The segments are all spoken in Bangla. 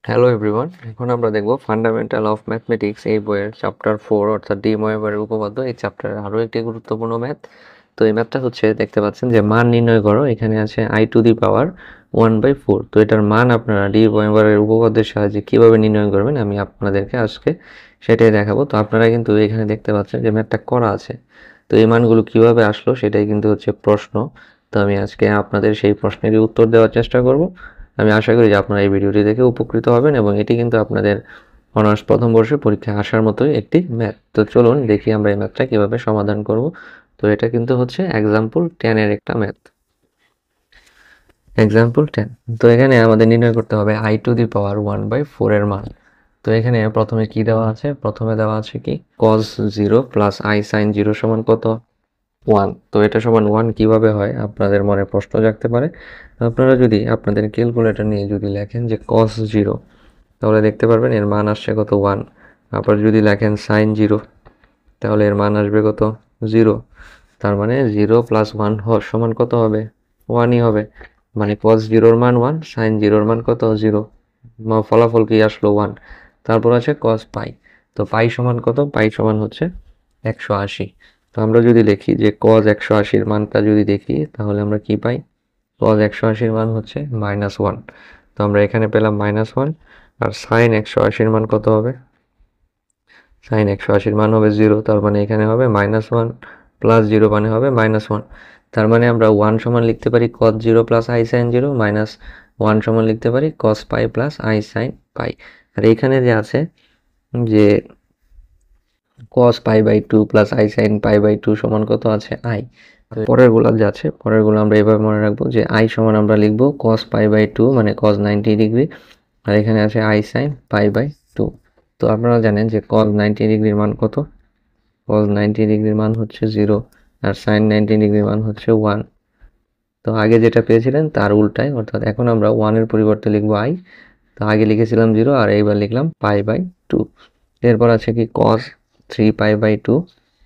হ্যালো এভরিওয়ান, এখন আমরা দেখব ফান্ডামেন্টাল অফ ম্যাথমেটিক্স এই বইয়ের চ্যাপ্টার 4 অর্থাৎ ডি ময়েবারের উপপাদ্য। এই চ্যাপ্টারের আরও একটি গুরুত্বপূর্ণ ম্যাথ। তো এই ম্যাথটা হচ্ছে, দেখতে পাচ্ছেন যে মান নির্ণয় করো, এখানে আছে i⁴ তো এটার মান আপনারা ডি ময়েবারের উপপাদ্যের সাহায্যে কীভাবে নির্ণয় করবেন আমি আপনাদেরকে আজকে সেটাই দেখাবো। তো আপনারা কিন্তু এখানে দেখতে পাচ্ছেন যে ম্যাথটা করা আছে। তো এই মানগুলো কীভাবে আসলো সেটাই কিন্তু হচ্ছে প্রশ্ন। তো আমি আজকে আপনাদের সেই প্রশ্নেরই উত্তর দেওয়ার চেষ্টা করব। আমি আশা করি যে আপনারা এই ভিডিওটি দেখে উপকৃত হবেন এবং এটি কিন্তু আপনাদের অনার্স প্রথম বর্ষে পরীক্ষায় আসার মতোই একটি ম্যাথ। তো চলুন দেখি আমরা এই ম্যাথটা কীভাবে সমাধান করব। তো এটা কিন্তু হচ্ছে এক্সাম্পল 10 এর একটা ম্যাথ। এক্সাম্পল 10। তো এখানে আমাদের নির্ণয় করতে হবে i⁴ এর মান। তো এখানে প্রথমে কি দেওয়া আছে? প্রথমে দেওয়া আছে কি cos 0 প্লাস i sin 0 সমান কত? 1। তো এটা সমান 1 কিভাবে হয় আপনাদের মনে প্রশ্ন জাগতে পারে। আপনারা যদি আপনাদের ক্যালকুলেটর নিয়ে যদি লেখেন যে cos 0, তাহলে দেখতে পারবেন এর মান আসছে কত? 1। আবার যদি লেখেন sin 0, তাহলে এর মান আসবে কত? 0। তার মানে 0 প্লাস 1 সমান কত হবে? 1ই হবে। মানে cos 0-র মান 1, sin 0-র মান কত? 0। ফলাফল কি আসলো? 1। তারপর আছে cos পাই। তো পাই সমান কত? পাই সমান হচ্ছে 180। তো আমরা যদি লিখি যে cos 180-র মানটা যদি দেখি, তাহলে আমরা কি পাই? cos 180-র মান হচ্ছে -1। তো আমরা এখানে পেলাম -1। আর sin 180-র মান কত হবে? sin 180-র মান হবে 0। তার মানে এখানে হবে -1 প্লাস 0 মানে হবে -1। তার মানে আমরা 1 সমান লিখতে পারি cos 0 প্লাস i sin 0, -1 সমান লিখতে পারি cos pi plus i sin পাই। আর এখানে যে আছে যে cos π/2 প্লাস i sin π/2 সমান কত আছে? i। পরের গুলা যে আছে, পরের গুলো আমরা এভাবে মনে রাখবো যে i সমান আমরা লিখবো cos π/2 মানে cos 90 ডিগ্রি। আর এখানে আছে i sin π/2। তো আপনারা জানেন যে cos 90 ডিগ্রির মান কত? cos 90 ডিগ্রির মান হচ্ছে 0 আর sin 90 ডিগ্রির মান হচ্ছে 1। তো আগে যেটা পেয়েছিলেন তার উল্টায়, অর্থাৎ এখন আমরা 1 এর পরিবর্তে লিখবো i। তো আগে লিখেছিলাম 0 আর এইবার লিখলাম π/2। এরপর আছে কি cos 3π/2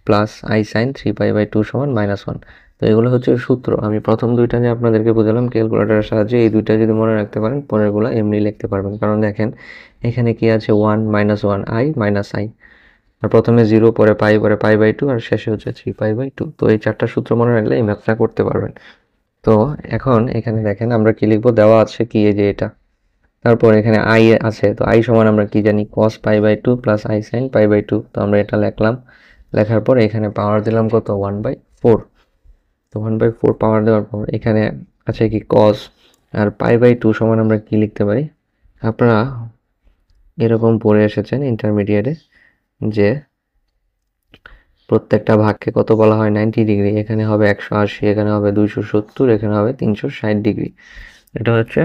প্লাস i sin 3π/2 সমান -1। তো এগুলো হচ্ছে সূত্র। আমি প্রথম দুইটা যে আপনাদেরকে বোঝালাম ক্যালকুলেটরের সাহায্যে, এই দুইটা যদি মনে রাখতে পারেন পরেরগুলো এমনি লিখতে পারবেন। কারণ দেখেন এখানে কি আছে? 1 -1 i মাইনাস i। আর প্রথমে 0, পরে পরে π/2 আর শেষে হচ্ছে 3π/2। তো এই চারটা সূত্র মনে রাখলে এই ম্যাথটা করতে পারবেন। তো এখন এখানে দেখেন আমরা কি লিখবো? দেওয়া আছে কি এই যে এটা। তারপর এখানে i আছে। তো i সমান আমরা কি জানি? cos π/2 plus i sin π/2। তো আমরা এটা লিখলাম। লেখার পর এখানে পাওয়ার দিলাম কত? 1/4। তো 1/4 পাওয়ার দেওয়ার পর এখানে আছে কি cos, আর π/2 সমান আমরা কি লিখতে পারি? আপনারা এরকম পড়ে এসেছেন ইন্টারমিডিয়েটে যে প্রত্যেকটা ভাগকে কত বলা হয়? 90 ডিগ্রি। এখানে হবে 180, এখানে হবে 270, এখানে হবে 360 ডিগ্রি। এটা হচ্ছে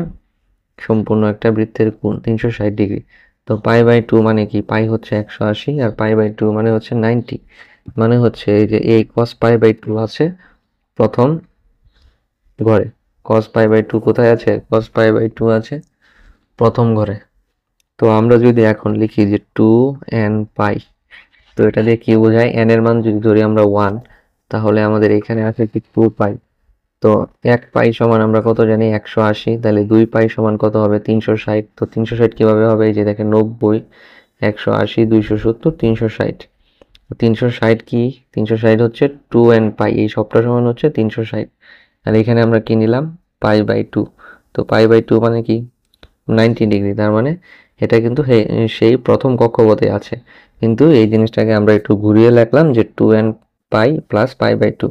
সম্পূর্ণ একটা বৃত্তের কোণ 360 ডিগ্রি। তো π/2 মানে কি? পাই হচ্ছে 180 আর π/2 মানে হচ্ছে 90। মানে হচ্ছে এই যে এই cos π/2 আছে প্রথম ঘরে। cos π/2 কোথায় আছে? cos π/2 আছে প্রথম ঘরে। তো আমরা যদি এখন লিখি যে 2n পাই, তো এটা দিয়ে কি বোঝায়? n এর মান যদি ধরি আমরা 1, তাহলে আমাদের এখানে আছে কি 2 পাই। তো 1 পাই সমান আমরা কত জানি? 180। তাহলে 2 পাই সমান কত হবে? 360। তো 360 কিভাবে হবে? এই যে দেখেন 90, 180, 270, 360। 360 কি? 360 হচ্ছে 2n পাই। এই সবটা সমান হচ্ছে 360। আর এখানে আমরা কি নিলাম? π/2। তো π/2 মানে কি? 90 ডিগ্রি। তার মানে এটা কিন্তু সেই প্রথম কক্ষপথে আছে। কিন্তু এই জিনিসটাকে আমরা একটু ঘুরিয়ে লিখলাম যে 2n পাই প্লাস π/2।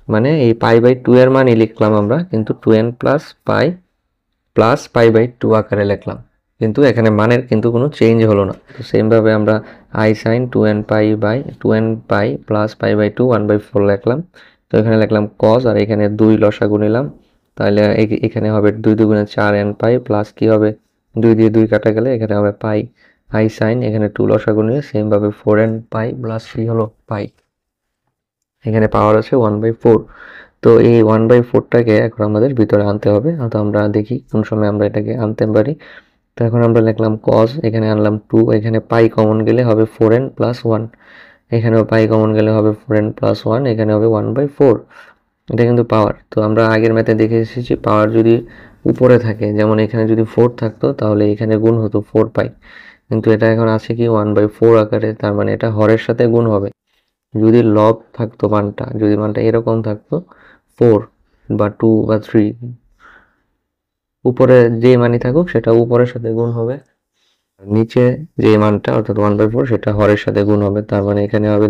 মানে এই π/2 এর মানই লিখলাম আমরা, কিন্তু 2n প্লাস পাই প্লাস π/2 আকারে লিখলাম। কিন্তু এখানে মানের কিন্তু কোনো চেঞ্জ হলো না। তো সেম ভাবে আমরা i sin 2n pi plus π/2 1/4 লিখলাম। তো এখানে লিখলাম cos, আর এখানে 2 লসাগু নিলাম। তাহলে এখানে হবে 2 দুগুণে 4n পাই প্লাস কি হবে? 2 দিয়ে 2 কাটা গেলে এখানে হবে পাই। i sin এখানে 2 লসাগু নিয়ে সেম ভাবে 4n পাই প্লাস কি হলো? পাই। এখানে পাওয়ার আছে 1/4। তো এই 1/4টাকে এখন আমাদের ভিতরে আনতে হবে। তো আমরা দেখি কোন সময় আমরা এটাকে আনতে পারি। তো এখন আমরা লিখলাম cos, এখানে আনলাম 2, এখানে পাই কমন গেলে হবে 4n প্লাস 1। এখানেও পাই কমন গেলে হবে 4n প্লাস 1, এখানে হবে 1/4। এটা কিন্তু পাওয়ার। তো আমরা আগের ম্যাথে দেখে এসেছি পাওয়ার যদি উপরে থাকে, যেমন এখানে যদি 4 থাকতো তাহলে এখানে গুণ হতো 4 পাই, কিন্তু এটা এখন আছে কি 1/4 আকারে, তার মানে এটা হরের সাথে গুণ হবে। যদি লব থাকতো মানটা, যদি মানটা এরকম থাকতো 4 বা 2 বা 3, উপরে যে মানই থাকুক সেটা উপরের সাথে গুণ হবে, নিচে যে মানটা অর্থাৎ 1/4 সেটা হরের সাথে গুণ হবে। তার মানে এখানে হবে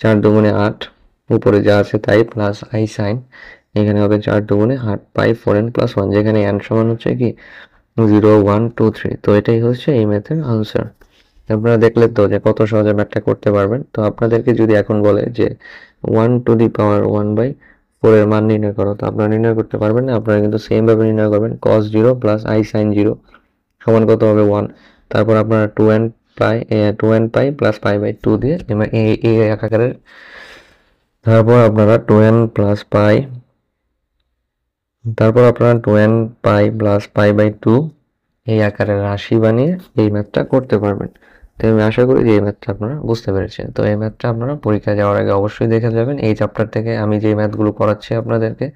4 দুগুণে 8, উপরে যা আছে তাই, প্লাস আই সাইন, এখানে হবে 4 দুগুণে 8 পাই 4n প্লাস 1, যেখানে n সমান হচ্ছে কি 0 1 2 3। তো এটাই হচ্ছে এই ম্যাথের আনসার। আপনারা দেখলেন তো যে কত সহজে ম্যাথটা করতে পারবেন। তো আপনাদেরকে যদি এখন বলে যে 1/1/4 এর মান নির্ণয় করো, তো আপনারা নির্ণয় করতে পারবেন না। আপনারা কিন্তু সেম ভাবে নির্ণয় করবেন, cos 0 প্লাস i sin 0 সমান কত হবে 1। তারপর আপনারা 2n pi plus pi by 2 দিয়ে এই আকারের, তারপর আপনারা 2n প্লাস পাই, তারপর আপনারা 2n pi plus pi by 2 এই আকারের রাশি বানিয়ে এই ম্যাথটা করতে পারবেন। তো আমি আশা করি যে এই ম্যাথটা আপনারা বুঝতে পেরেছেন। তো এই ম্যাথটা আপনারা পরীক্ষায় যাওয়ার আগে অবশ্যই দেখে যাবেন। এই চ্যাপ্টার থেকে আমি যে ম্যাথগুলো করাচ্ছি আপনাদেরকে,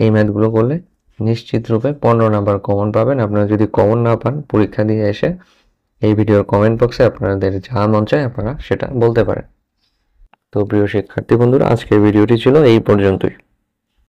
এই ম্যাথগুলো করলে নিশ্চিত রূপে 15 নাম্বার কমন পাবেন। আপনারা যদি কমন না পান, পরীক্ষা দিয়ে এসে এই ভিডিওর কমেন্ট বক্সে আপনাদের যা মন চায় আপনারা সেটা বলতে পারেন। তো প্রিয় শিক্ষার্থী বন্ধুরা, আজকের ভিডিওটি ছিল এই পর্যন্তই।